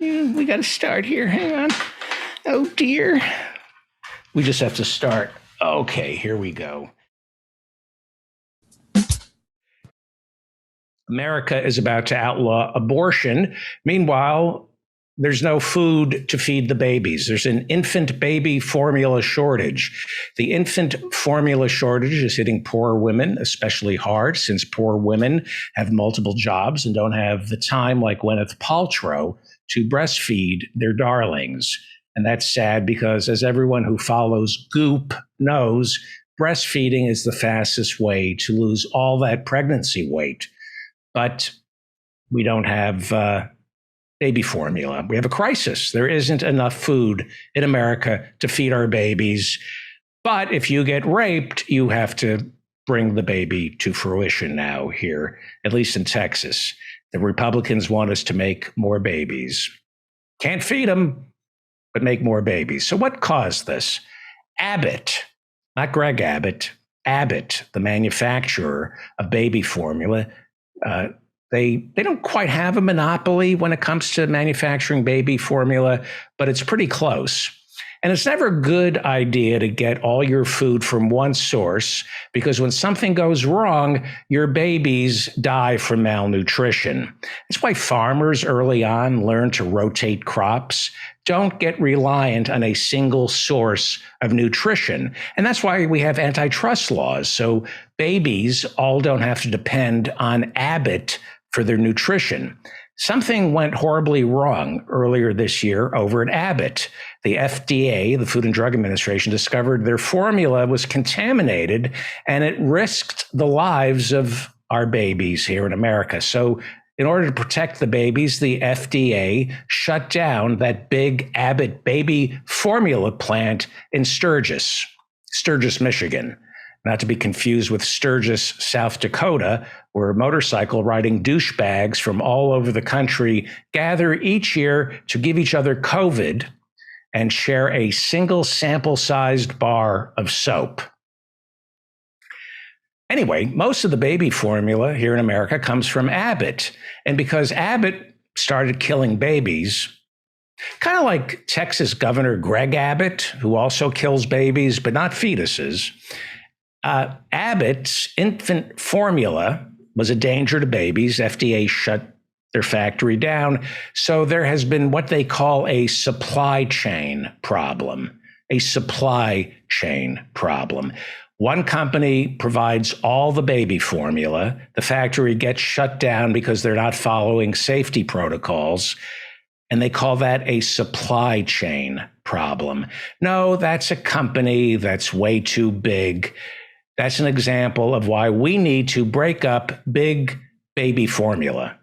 We got to start here. Hang on. Oh, dear. We just have to start. Okay, here we go. America is about to outlaw abortion. Meanwhile, there's no food to feed the babies. There's an infant baby formula shortage. The infant formula shortage is hitting poor women especially hard, since poor women have multiple jobs and don't have the time, like Gwyneth Paltrow, to breastfeed their darlings. And that's sad because, as everyone who follows Goop knows, breastfeeding is the fastest way to lose all that pregnancy weight. But we don't have baby formula. We have a crisis. There isn't enough food in America to feed our babies. But if you get raped, you have to bring the baby to fruition now here, at least in Texas. The Republicans want us to make more babies. Can't feed them, but make more babies. So what caused this? Abbott, not Greg Abbott, Abbott, the manufacturer of baby formula, they don't quite have a monopoly when it comes to manufacturing baby formula, but it's pretty close. And it's never a good idea to get all your food from one source, because when something goes wrong, your babies die from malnutrition. That's why farmers early on learn to rotate crops. Don't get reliant on a single source of nutrition. And that's why we have antitrust laws. So babies all don't have to depend on Abbott for their nutrition. Something went horribly wrong earlier this year over at Abbott. The FDA, the Food and Drug Administration, discovered their formula was contaminated, and it risked the lives of our babies here in America. So in order to protect the babies, the FDA shut down that big Abbott baby formula plant in Sturgis, Michigan. Not to be confused with Sturgis, South Dakota, where motorcycle riding douchebags from all over the country gather each year to give each other COVID and share a single sample-sized bar of soap. Anyway, most of the baby formula here in America comes from Abbott. And because Abbott started killing babies, kind of like Texas Governor Greg Abbott, who also kills babies, but not fetuses, Abbott's infant formula was a danger to babies. FDA shut their factory down. So there has been what they call a supply chain problem, One company provides all the baby formula. The factory gets shut down because they're not following safety protocols. And they call that a supply chain problem. No, that's a company that's way too big. That's an example of why we need to break up big baby formula.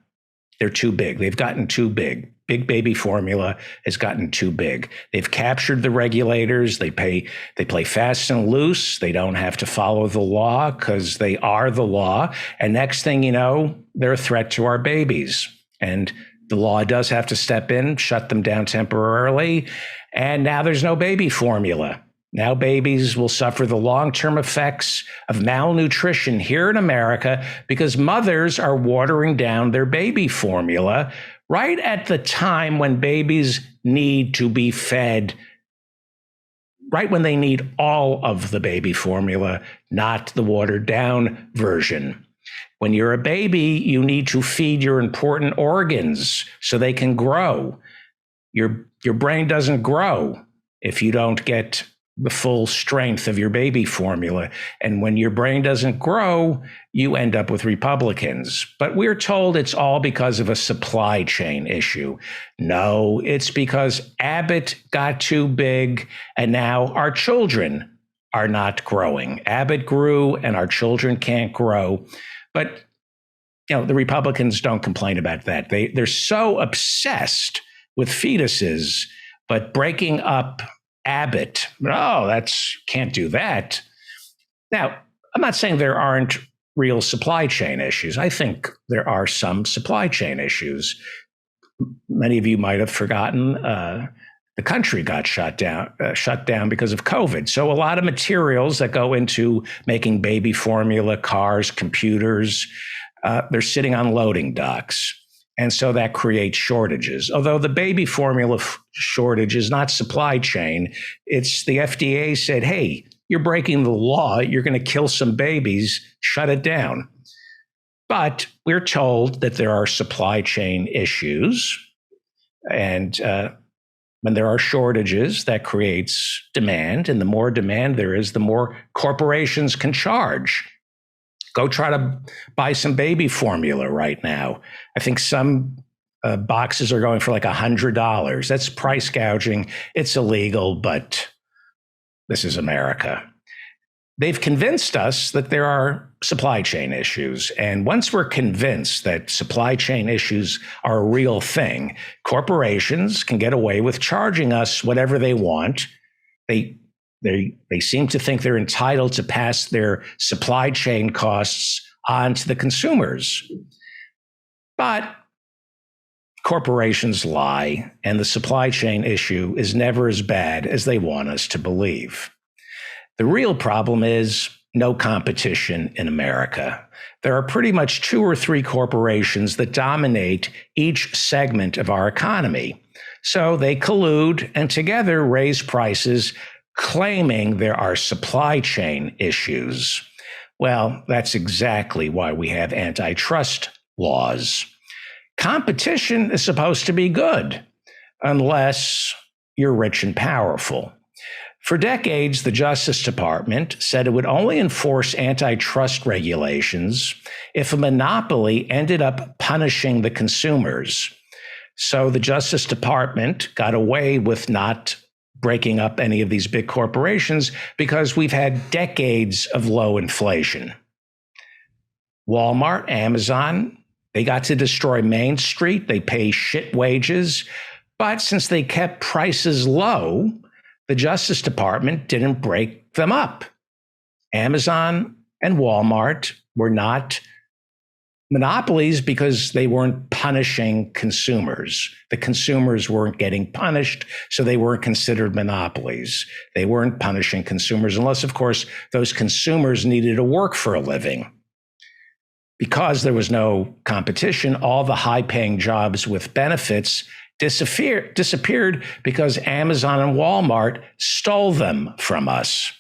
They're too big. They've gotten too big. Big baby formula has gotten too big. They've captured the regulators. They play fast and loose. They don't have to follow the law because they are the law. And next thing you know, they're a threat to our babies. And the law does have to step in, shut them down temporarily. And now there's no baby formula. Now babies will suffer the long-term effects of malnutrition here in America because mothers are watering down their baby formula right at the time when babies need to be fed, right when they need all of the baby formula, not the watered-down version. When you're a baby, you need to feed your important organs so they can grow. Your brain doesn't grow if you don't get the full strength of your baby formula. And when your brain doesn't grow, you end up with Republicans. But we're told it's all because of a supply chain issue. No, it's because Abbott got too big, and now our children are not growing. Abbott grew, and our children can't grow. But the Republicans don't complain about that. They're so obsessed with fetuses, but breaking up Abbott, can't do that. Now, I'm not saying there aren't real supply chain issues. I think there are some supply chain issues. Many of you might have forgotten the country got shut down because of COVID. So a lot of materials that go into making baby formula, cars, computers, they're sitting on loading docks. And so that creates shortages. Although the baby formula shortage is not supply chain, it's the FDA said, hey, you're breaking the law. You're going to kill some babies. Shut it down. But we're told that there are supply chain issues. And when there are shortages, that creates demand. And the more demand there is, the more corporations can charge. Go try to buy some baby formula right now. I think some boxes are going for like $100. That's price gouging. It's illegal, but this is America. They've convinced us that there are supply chain issues. And once we're convinced that supply chain issues are a real thing, corporations can get away with charging us whatever they want. They seem to think they're entitled to pass their supply chain costs on to the consumers. But corporations lie, and the supply chain issue is never as bad as they want us to believe. The real problem is no competition in America. There are pretty much 2 or 3 corporations that dominate each segment of our economy. So they collude and together raise prices, claiming there are supply chain issues. Well, that's exactly why we have antitrust laws. Competition is supposed to be good, unless you're rich and powerful. For decades, the Justice Department said it would only enforce antitrust regulations if a monopoly ended up punishing the consumers. So the Justice Department got away with not breaking up any of these big corporations because we've had decades of low inflation. Walmart, Amazon, they got to destroy Main Street. They pay shit wages. But since they kept prices low, the Justice Department didn't break them up. Amazon and Walmart were not monopolies because they weren't punishing consumers. The consumers weren't getting punished, so they weren't considered monopolies. They weren't punishing consumers unless, of course, those consumers needed to work for a living. Because there was no competition, all the high-paying jobs with benefits disappeared because Amazon and Walmart stole them from us.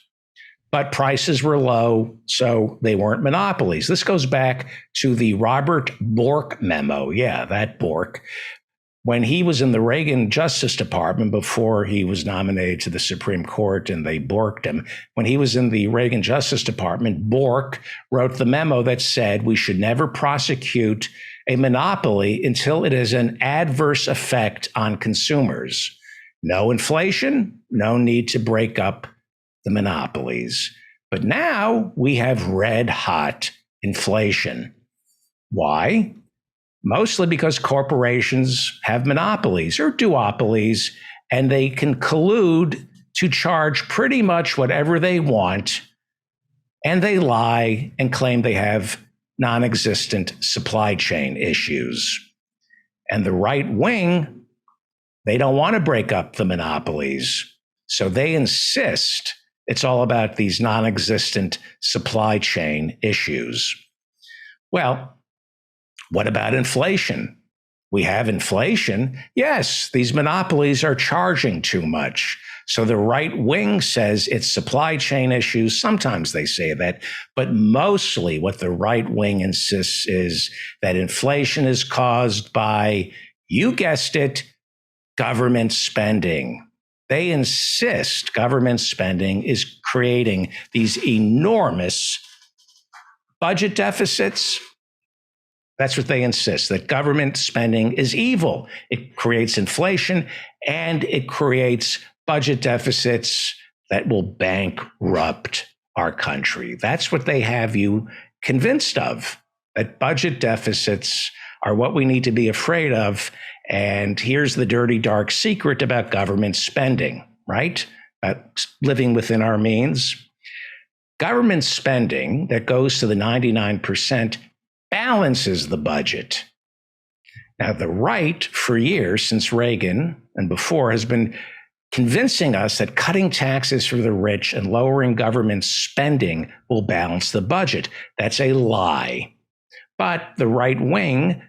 But prices were low, so they weren't monopolies. This goes back to the Robert Bork memo. Yeah, that Bork. When he was in the Reagan Justice Department before he was nominated to the Supreme Court and they borked him, when he was in the Reagan Justice Department, Bork wrote the memo that said we should never prosecute a monopoly until it has an adverse effect on consumers. No inflation, no need to break up the monopolies. But now we have red hot inflation. Why? Mostly because corporations have monopolies or duopolies, and they can collude to charge pretty much whatever they want, and they lie and claim they have non-existent supply chain issues. And the right wing, they don't want to break up the monopolies, so they insist it's all about these non-existent supply chain issues. Well, what about inflation? We have inflation. Yes, these monopolies are charging too much. So the right wing says it's supply chain issues. Sometimes they say that, but mostly what the right wing insists is that inflation is caused by, you guessed it, government spending. They insist government spending is creating these enormous budget deficits. That's what they insist, that government spending is evil. It creates inflation and it creates budget deficits that will bankrupt our country. That's what they have you convinced of, that budget deficits are what we need to be afraid of. And here's the dirty, dark secret about government spending, right? Living within our means. Government spending that goes to the 99% balances the budget. Now, the right, for years since Reagan and before, has been convincing us that cutting taxes for the rich and lowering government spending will balance the budget. That's a lie. But the right wing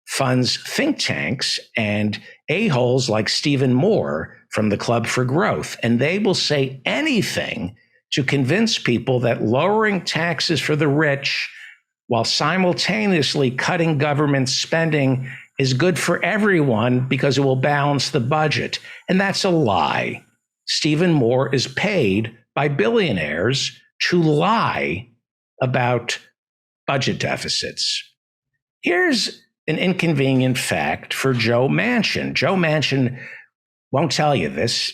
funds think tanks and a-holes like Stephen Moore from the Club for Growth, and they will say anything to convince people that lowering taxes for the rich while simultaneously cutting government spending is good for everyone because it will balance the budget. And that's a lie. Stephen Moore is paid by billionaires to lie about budget deficits. Here's an inconvenient fact for Joe Manchin. Joe Manchin won't tell you this,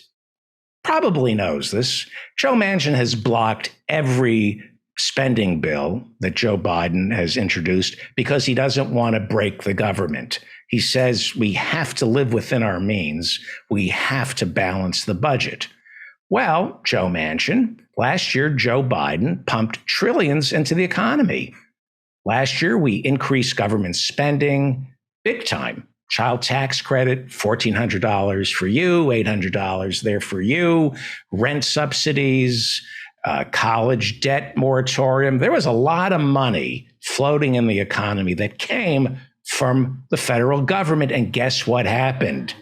probably knows this. Joe Manchin has blocked every spending bill that Joe Biden has introduced because he doesn't want to break the government. He says we have to live within our means. We have to balance the budget. Well, Joe Manchin, last year, Joe Biden pumped trillions into the economy. Last year, we increased government spending big time. Child tax credit, $1,400 for you, $800 there for you, rent subsidies, college debt moratorium. There was a lot of money floating in the economy that came from the federal government. And guess what happened?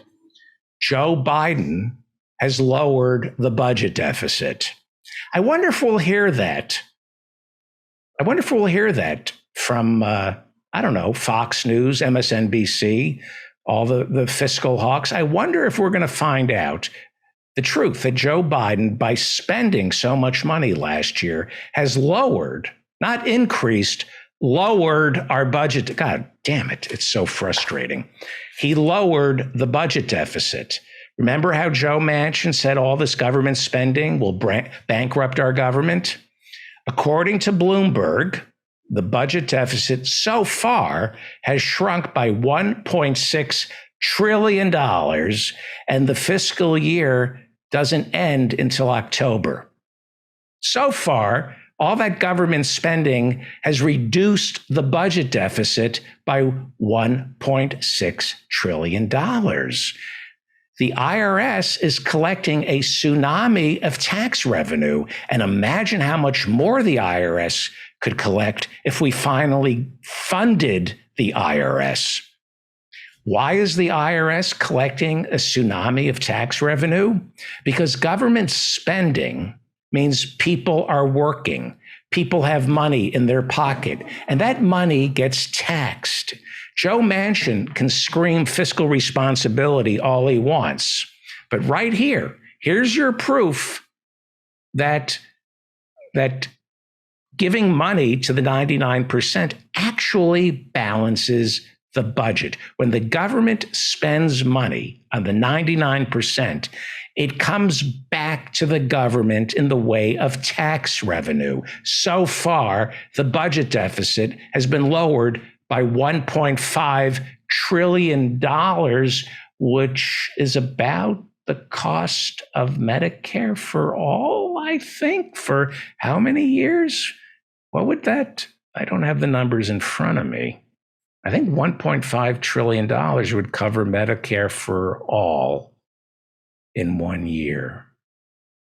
Joe Biden has lowered the budget deficit. I wonder if we'll hear that. I wonder if we'll hear that from, Fox News, MSNBC, all the fiscal hawks. I wonder if we're going to find out the truth that Joe Biden, by spending so much money last year, has lowered, not increased, lowered our budget. God damn it. It's so frustrating. He lowered the budget deficit. Remember how Joe Manchin said all this government spending will bankrupt our government? According to Bloomberg, the budget deficit so far has shrunk by $1.6 trillion, and the fiscal year doesn't end until October. So far, all that government spending has reduced the budget deficit by $1.6 trillion. The IRS is collecting a tsunami of tax revenue, and imagine how much more the IRS could collect if we finally funded the IRS. Why is the IRS collecting a tsunami of tax revenue? Because government spending means people are working. People have money in their pocket, and that money gets taxed. Joe Manchin can scream fiscal responsibility all he wants. But right here, here's your proof that giving money to the 99% actually balances the budget. When the government spends money on the 99%, it comes back to the government in the way of tax revenue. So far, the budget deficit has been lowered by $1.5 trillion, which is about the cost of Medicare for all, I think, for how many years? What would that? I don't have the numbers in front of me. I think $1.5 trillion would cover Medicare for all in 1 year,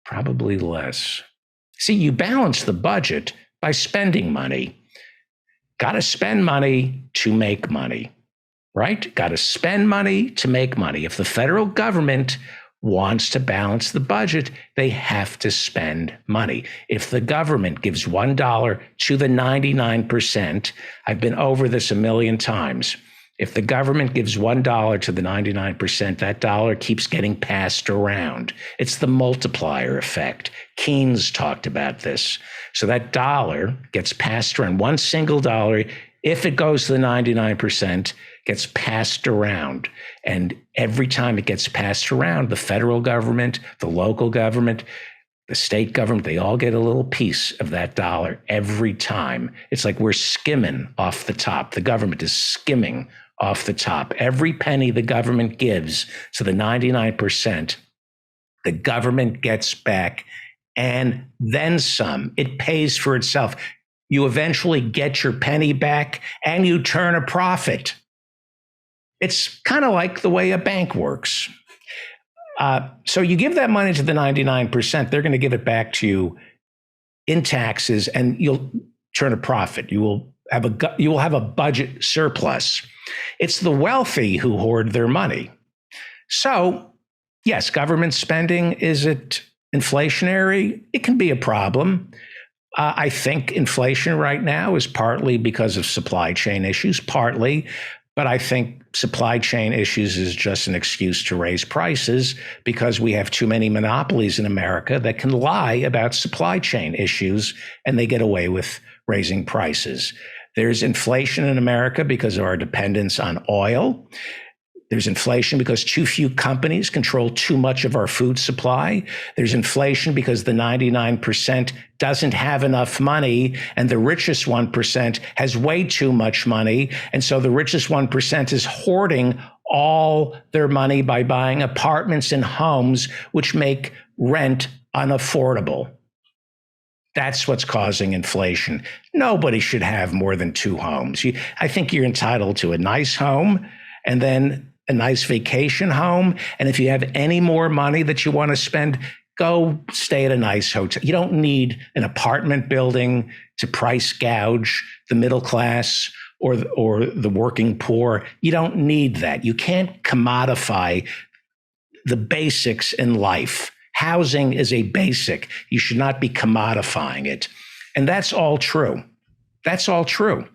probably less. See, you balance the budget by spending money. Got to spend money to make money, right? Got to spend money to make money. If the federal government wants to balance the budget, they have to spend money. If the government gives $1 to the 99%, I've been over this a million times. If the government gives $1 to the 99%, that dollar keeps getting passed around. It's the multiplier effect. Keynes talked about this. So that dollar gets passed around. One single dollar, if it goes to the 99%, gets passed around. And every time it gets passed around, the federal government, the local government, the state government, they all get a little piece of that dollar every time. It's like we're skimming off the top. The government is skimming off the top. Every penny the government gives to the 99%, the government gets back and then some. It pays for itself. You eventually get your penny back and you turn a profit. It's kind of like the way a bank works. So you give that money to the 99%, they're going to give it back to you in taxes and you'll turn a profit. You will you will have a budget surplus. It's the wealthy who hoard their money. So, yes, government spending, is it inflationary? It can be a problem. I think inflation right now is partly because of supply chain issues, partly, but I think supply chain issues is just an excuse to raise prices because we have too many monopolies in America that can lie about supply chain issues and they get away with raising prices. There's inflation in America because of our dependence on oil. There's inflation because too few companies control too much of our food supply. There's inflation because the 99% doesn't have enough money and the richest 1% has way too much money. And so the richest 1% is hoarding all their money by buying apartments and homes, which make rent unaffordable. That's what's causing inflation. Nobody should have more than 2 homes. I think you're entitled to a nice home and then a nice vacation home. And if you have any more money that you want to spend, go stay at a nice hotel. You don't need an apartment building to price gouge the middle class or the working poor. You don't need that. You can't commodify the basics in life. Housing is a basic. You should not be commodifying it. And that's all true. That's all true.